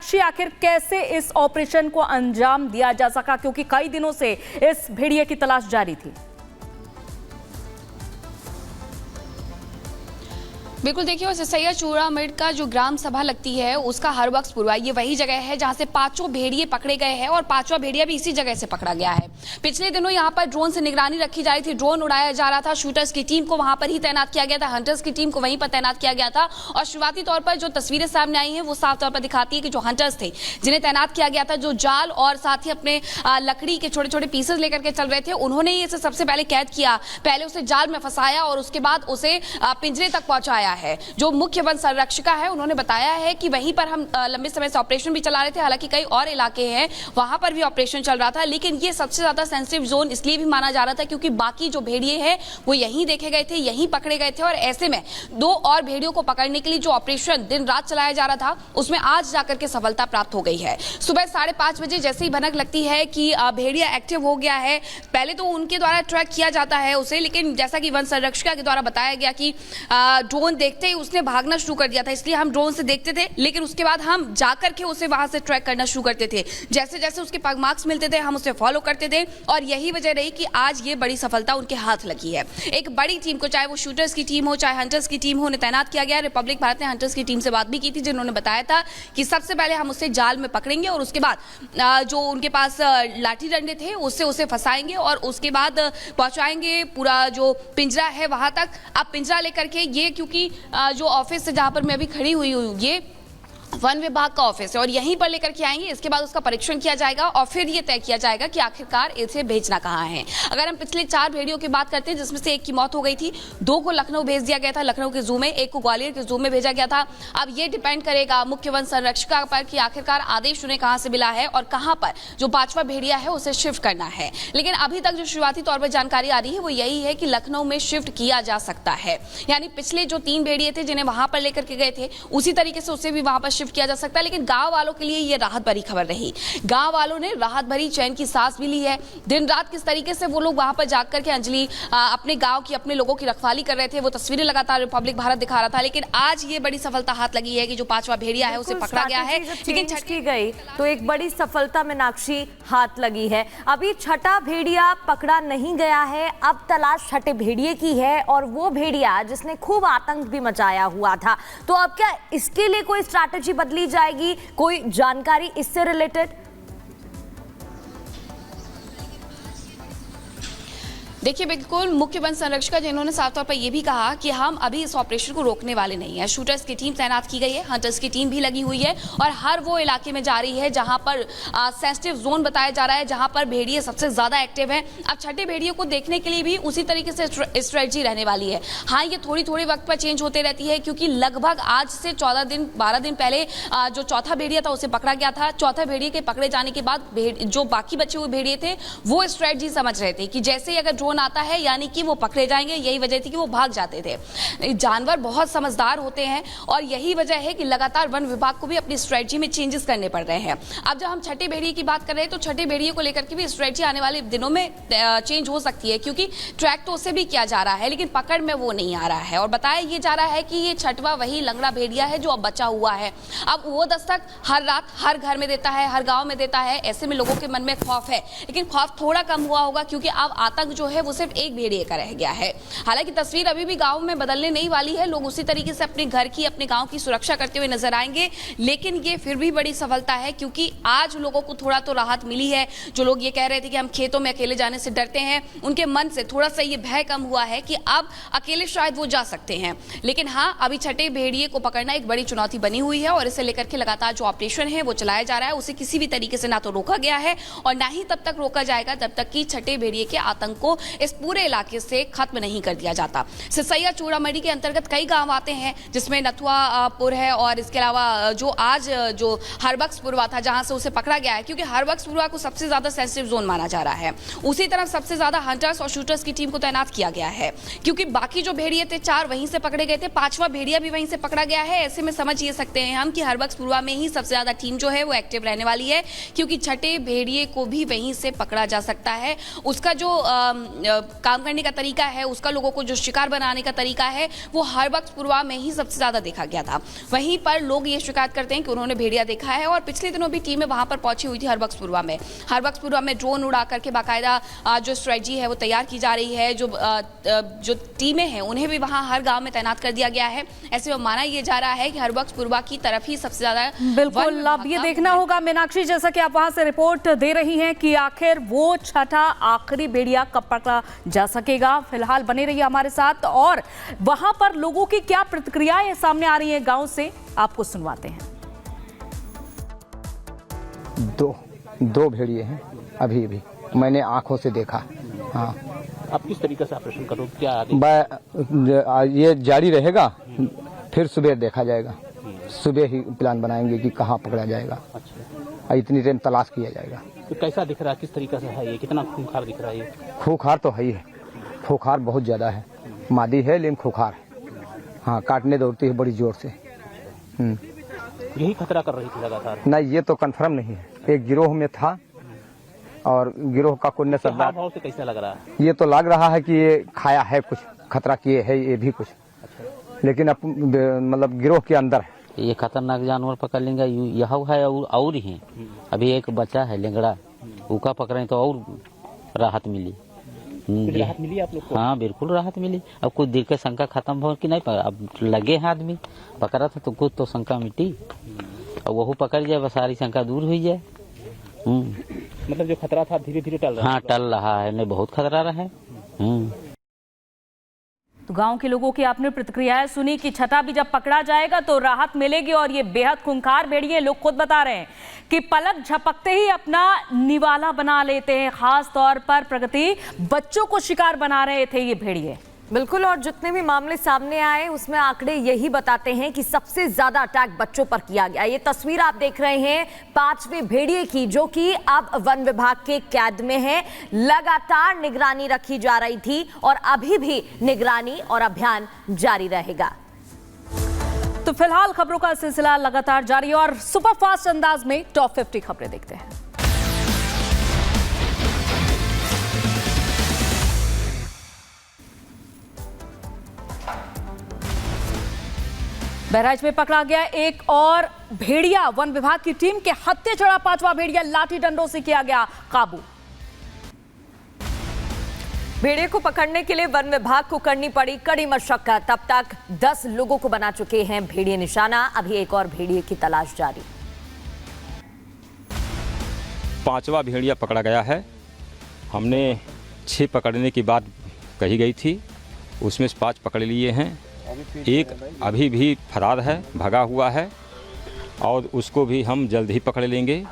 मीनाक्षी, आखिर कैसे इस ऑपरेशन को अंजाम दिया जा सका, क्योंकि कई दिनों से इस भेड़िए की तलाश जारी थी? बिल्कुल, देखिए और सिसैया चूड़ामठ का जो ग्राम सभा लगती है उसका हरबख्शपुरवा, ये वही जगह है जहां से पांचों भेड़िए पकड़े गए हैं और पांचवा भेड़िया भी इसी जगह से पकड़ा गया है। पिछले दिनों यहां पर ड्रोन से निगरानी रखी जा रही थी, ड्रोन उड़ाया जा रहा था, शूटर्स की टीम को वहां पर ही तैनात किया गया था, हंटर्स की टीम को वहीं पर तैनात किया गया था। और शुरुआती तौर पर जो तस्वीरें सामने आई हैं वो साफ तौर पर दिखाती है कि जो हंटर्स थे जिन्हें तैनात किया गया था, जो जाल और साथ ही अपने लकड़ी के छोटे छोटे पीसेस लेकर के चल रहे थे, उन्होंने इसे सबसे पहले कैद किया, पहले उसे जाल में फंसाया और उसके बाद उसे पिंजरे तक पहुंचाया है। जो मुख्य वन संरक्षिका है उन्होंने बताया है कि वहीं पर हम लंबे समय से ऑपरेशन भी चला रहे थे, हालांकि कई और इलाके हैं वहां पर भी ऑपरेशन चल रहा था, लेकिन ये सबसे ज्यादा सेंसिटिव जोन इसलिए भी माना जा रहा था क्योंकि बाकी जो भेड़िए हैं वो यहीं देखे गए थे, यहीं पकड़े गए थे। और ऐसे में 2 और भेड़ियों को पकड़ने के लिए जो ऑपरेशन दिन रात चलाया जा रहा था उसमें आज जाकर के सफलता प्राप्त हो गई है। सुबह 5:30 बजे जैसे ही भनक लगती है कि भेड़िया एक्टिव हो गया है, पहले तो उनके द्वारा ट्रैक किया जाता है उसे, लेकिन जैसा कि वन संरक्षिका के द्वारा बताया गया कि ड्रोन देखते ही उसने भागना शुरू कर दिया था, इसलिए हम ड्रोन से देखते थे, लेकिन उसके बाद हम जाकर के उसे वहां से ट्रैक करना शुरू करते थे। जैसे जैसे उसके पग मार्क्स मिलते थे हम उसे फॉलो करते थे और यही वजह रही कि आज ये बड़ी सफलता उनके हाथ लगी है। एक बड़ी टीम को, चाहे वो शूटर्स की टीम हो चाहे हंटर्स की टीम हो, उन्हें तैनात किया गया। रिपब्लिक भारत ने हंटर्स की टीम से बात भी की थी, जिन्होंने बताया था कि सबसे पहले हम उसे जाल में पकड़ेंगे और उसके बाद जो उनके पास लाठी डंडे थे उससे उसे फंसाएंगे और उसके बाद पहुंचाएंगे पूरा जो पिंजरा है वहां तक। अब पिंजरा लेकर के ये, क्योंकि जो ऑफिस से जहां पर मैं अभी खड़ी हुई हूँ ये वन विभाग का ऑफिस है और यहीं पर लेकर के आएंगे, इसके बाद उसका परीक्षण किया जाएगा और फिर ये तय किया जाएगा कि आखिरकार इसे भेजना कहाँ है। अगर हम पिछले 4 भेड़ियों की बात करते हैं जिसमें से एक की मौत हो गई थी, 2 को लखनऊ भेज दिया गया था, लखनऊ के जू में, 1 को ग्वालियर के जू में भेजा गया था। अब ये डिपेंड करेगा मुख्य वन संरक्षिका पर कि आखिरकार आदेश उन्हें कहाँ से मिला है और कहाँ पर जो 5वां भेड़िया है उसे शिफ्ट करना है। लेकिन अभी तक जो शुरुआती तौर पर जानकारी आ रही है वो यही है कि लखनऊ में शिफ्ट किया जा सकता है, यानी पिछले जो 3 भेड़िए थे जिन्हें वहां पर लेकर के गए थे उसी तरीके से उसे भी वहां पर शिफ्ट किया जा सकता है। लेकिन गांव वालों के लिए ये राहत भरी खबर रही, गांव वालों ने राहत भरी चैन की सांस भी ली है। दिन रात किस तरीके से वो लोग वहां पर जाकर के अंजलि अपने गांव की, अपने लोगों की रखवाली कर रहे थे, वो तस्वीरें लगातार रिपब्लिक भारत दिखा रहा था। लेकिन आज ये बड़ी सफलता हाथ लगी है कि जो 5वां भेड़िया है उसे पकड़ा गया है, लेकिन छठी गई तो एक बड़ी सफलता मीनाक्षी हाथ लगी है। अभी 6ठा भेड़िया पकड़ा नहीं गया है, अब तलाश 6ठे भेड़िए की है और वो भेड़िया जिसने खूब आतंक भी मचाया हुआ था। तो अब क्या इसके लिए कोई स्ट्रैटेजी बदली जाएगी, कोई जानकारी इससे रिलेटेड? देखिए, बिल्कुल मुख्य वन संरक्षिका जिन्होंने साफ तौर पर यह भी कहा कि हम अभी इस ऑपरेशन को रोकने वाले नहीं है। शूटर्स की टीम तैनात की गई है, हंटर्स की टीम भी लगी हुई है और हर वो इलाके में जा रही है जहां पर सेंसिटिव जोन बताया जा रहा है, जहां पर भेड़िए सबसे ज्यादा एक्टिव है। अब 6ठे भेड़िए को देखने के लिए भी उसी तरीके से स्ट्रेटजी रहने वाली है। हाँ, ये थोड़ी थोड़ी वक्त पर चेंज होते रहती है क्योंकि लगभग आज से 12 दिन पहले जो 4था भेड़िया था उसे पकड़ा गया था। 4थे भेड़िए के पकड़े जाने के बाद जो बाकी बचे हुए भेड़िए थे वो स्ट्रेटजी समझ रहे थे कि जैसे ही अगर आता है यानी कि वो पकड़े जाएंगे, यही वजह थी कि वो भाग जाते थे। जानवर बहुत समझदार होते हैं और यही वजह है कि लगातार वन विभाग को भी अपनी स्ट्रेटजी में चेंजेस करने पड़ रहे हैं। अब जब हम 6ठे भेड़िए की बात कर रहे हैं तो 6ठे भेड़िए को लेकर के भी स्ट्रेटजी आने वाले दिनों में चेंज हो सकती है क्योंकि ट्रैक तो उससे भी किया जा रहा है लेकिन पकड़ में वो नहीं आ रहा है और बताया ये जा रहा है कि ये 6वां वही लंगड़ा भेड़िया है जो अब बचा हुआ है। अब वो दस्तक हर रात हर घर में देता है, हर गाँव में देता है, ऐसे में लोगों के मन में खौफ है, लेकिन खौफ थोड़ा कम हुआ होगा क्योंकि अब आतंक जो है वो सिर्फ एक भेड़िए का रह गया है। हालांकि तस्वीर अभी भी गांव में बदलने नहीं वाली है, लोग उसी तरीके से अपने घर की, अपने गांव की सुरक्षा करते हुए नजर आएंगे, लेकिन ये फिर भी बड़ी सफलता है क्योंकि आज लोगों को थोड़ा तो राहत मिली है। जो लोग ये कह रहे थे कि हम खेतों में अकेले जाने से डरते हैं, उनके मन से थोड़ा सा ये भय कम हुआ है कि अब अकेले शायद वो जा सकते हैं। लेकिन हाँ, अभी 6ठे भेड़िए को पकड़ना एक बड़ी चुनौती बनी हुई है और इसे लेकर के लगातार जो ऑपरेशन है वो चलाया जा रहा है, उसे किसी भी तरीके से ना तो रोका गया है और ना ही तब तक रोका जाएगा जब तक कि 6ठे भेड़िए के आतंक को इस पूरे इलाके से खत्म नहीं कर दिया जाता। सिसैया चूड़ामढ़ी के अंतर्गत कई गांव आते हैं जिसमें नथुआपुर है और इसके अलावा जो आज जो हरबख्शपुरवा था जहां से उसे पकड़ा गया है, क्योंकि हरबख्शपुरवा को सबसे ज्यादा सेंसिटिव जोन माना जा रहा है। उसी तरह सबसे ज्यादा हंटर्स और शूटर्स की टीम को तैनात किया गया है क्योंकि बाकी जो भेड़िए थे 4 वहीं से पकड़े गए थे, 5वां भेड़िया भी वहीं से पकड़ा गया है। ऐसे में समझ ये सकते हैं हम कि हरबख्शपुरवा में ही सबसे ज्यादा टीम जो है वो एक्टिव रहने वाली है क्योंकि 6ठे भेड़िए को भी वहीं से पकड़ा जा सकता है। उसका जो काम करने का तरीका है, उसका लोगों को जो शिकार बनाने का तरीका है, वो हरबख्शपुरवा में ही सबसे ज़्यादा देखा गया था। वहीं पर लोग ये शिकायत करते हैं कि उन्होंने भेड़िया देखा है और पिछले दिनों भी टीमें वहाँ पर पहुंची हुई थी हरबख्शपुरवा में ड्रोन उड़ा करके बाकायदा जो स्ट्रेटजी है वो तैयार की जा रही है। जो टीमें हैं उन्हें भी वहाँ हर गाँव में तैनात कर दिया गया है। ऐसे में माना यह जा रहा है कि हरबख्शपुरवा की तरफ ही सबसे ज़्यादा बिल्कुल अब ये देखना होगा मीनाक्षी, जैसा कि आप वहां से रिपोर्ट दे रही हैं कि आखिर वो छठा आखिरी भेड़िया कब पकड़ा जा सकेगा। फिलहाल बने रहिए हमारे साथ और वहां पर लोगों की क्या प्रतिक्रियाएं सामने आ रही हैं गांव से, आपको सुनवाते हैं। दो भेड़िए हैं अभी मैंने आंखों से देखा। हाँ, आप किस तरीके से ऑपरेशन करोगे, क्या आगे? ये जारी रहेगा, फिर सुबह देखा जाएगा। सुबह ही प्लान बनाएंगे कि कहाँ पकड़ा जाएगा। अच्छा, इतनी टाइम तलाश किया जाएगा। तो कैसा दिख रहा है, किस तरीके से है ये, कितना खूंखार दिख रहा है ये? खूंखार तो है ही है, खूंखार बहुत ज्यादा है। मादी है लेकिन खूंखार है। हाँ, काटने दौड़ती है बड़ी जोर से। यही खतरा कर रही थी लगातार? नहीं, ये तो कंफर्म नहीं है। एक गिरोह में था और गिरोह का कोई सरदार। भाव से कैसा लग रहा है? ये तो लग रहा है कि ये खाया है, कुछ खतरा किए है ये भी कुछ। अच्छा, लेकिन मतलब गिरोह के अंदर है। ये खतरनाक जानवर पकड़ लेंगे, यह है और ही अभी एक बच्चा है लेंगड़ा, उका पकड़े तो और राहत मिली। राहत मिली आप लोग को? हाँ बिल्कुल राहत मिली। अब कुछ देर के शंका खत्म हो कि नहीं पकड़ा, अब लगे हैं आदमी पकड़ा था तो कुछ तो शंका मिटी, और वह पकड़ जाए बस सारी शंका दूर हुई जाए। मतलब जो खतरा था धीरे धीरे टल रहा है? हाँ टल रहा है, नहीं बहुत खतरा रहा है। तो गांव के लोगों की आपने प्रतिक्रियाएं सुनी कि छठा भी जब पकड़ा जाएगा तो राहत मिलेगी और ये बेहद खूंखार भेड़िए, लोग खुद बता रहे हैं कि पलक झपकते ही अपना निवाला बना लेते हैं। खास तौर पर प्रगति बच्चों को शिकार बना रहे थे ये भेड़िए। बिल्कुल, और जितने भी मामले सामने आए उसमें आंकड़े यही बताते हैं कि सबसे ज्यादा अटैक बच्चों पर किया गया। ये तस्वीर आप देख रहे हैं 5वें भेड़िए की, जो कि अब वन विभाग के कैद में है। लगातार निगरानी रखी जा रही थी और अभी भी निगरानी और अभियान जारी रहेगा। तो फिलहाल खबरों का सिलसिला लगातार जारी है और सुपरफास्ट अंदाज में टॉप 50 खबरें देखते हैं। बहराइच में पकड़ा गया एक और भेड़िया, वन विभाग की टीम के हत्थे चढ़ा 5वां भेड़िया लाठी डंडों से किया गया काबू। भेड़िए को पकड़ने के लिए वन विभाग को करनी पड़ी कड़ी मशक्कत। अब तक 10 लोगों को बना चुके हैं भेड़िए निशाना। अभी एक और भेड़िए की तलाश जारी। 5वां भेड़िया पकड़ा गया है। हमने 6 पकड़ने की बात कही गई थी, उसमें से 5 पकड़ लिए हैं। एक अभी भी फरार है, भगा हुआ है और उसको भी हम जल्द ही पकड़ लेंगे।